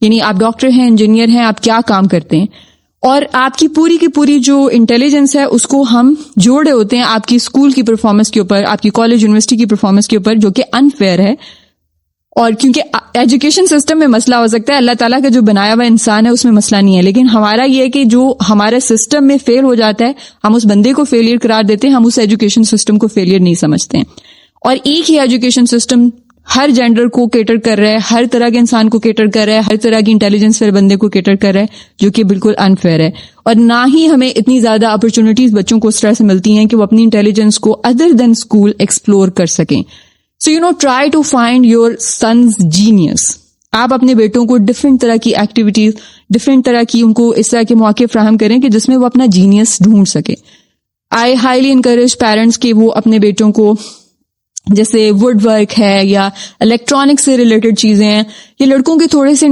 یعنی آپ ڈاکٹر ہیں, انجینئر ہیں, آپ کیا کام کرتے ہیں, اور آپ کی پوری کی پوری جو انٹیلیجنس ہے اس کو ہم جوڑے ہوتے ہیں آپ کی اسکول کی پرفارمنس کے اوپر, آپ کی کالج یونیورسٹی کی پرفارمنس کے اوپر, جو کہ انفیئر ہے. اور کیونکہ ایجوکیشن سسٹم میں مسئلہ ہو سکتا ہے, اللہ تعالیٰ کا جو بنایا ہوا انسان ہے اس میں مسئلہ نہیں ہے, لیکن ہمارا یہ ہے کہ جو ہمارے سسٹم میں فیل ہو جاتا ہے ہم اس بندے کو فیلئر قرار دیتے ہیں, ہم اس ایجوکیشن سسٹم کو فیلئر نہیں سمجھتے ہیں. اور ایک ہی ایجوکیشن سسٹم ہر جینڈر کو کیٹر کر رہا ہے, ہر طرح کے انسان کو کیٹر کر رہا ہے, ہر طرح کی انٹیلیجنس والے بندے کو کیٹر کر رہا ہے, جو کہ بالکل انفیئر ہے. اور نہ ہی ہمیں اتنی زیادہ اپرچونٹیز بچوں کو اس طرح سے ملتی ہیں کہ وہ اپنی انٹیلیجنس کو ادر دین اسکول ایکسپلور کر سکیں. So try to find your son's genius. آپ اپنے بیٹوں کو ڈفرینٹ طرح کی ایکٹیویٹیز, ڈفرینٹ طرح کی ان کو اس طرح کے مواقع فراہم کریں کہ جس میں وہ اپنا جینیس ڈھونڈ سکے. I highly encourage parents کہ وہ اپنے بیٹوں کو جیسے ووڈ ورک ہے یا الیکٹرانک سے ریلیٹڈ چیزیں ہیں, یہ لڑکوں کے تھوڑے سے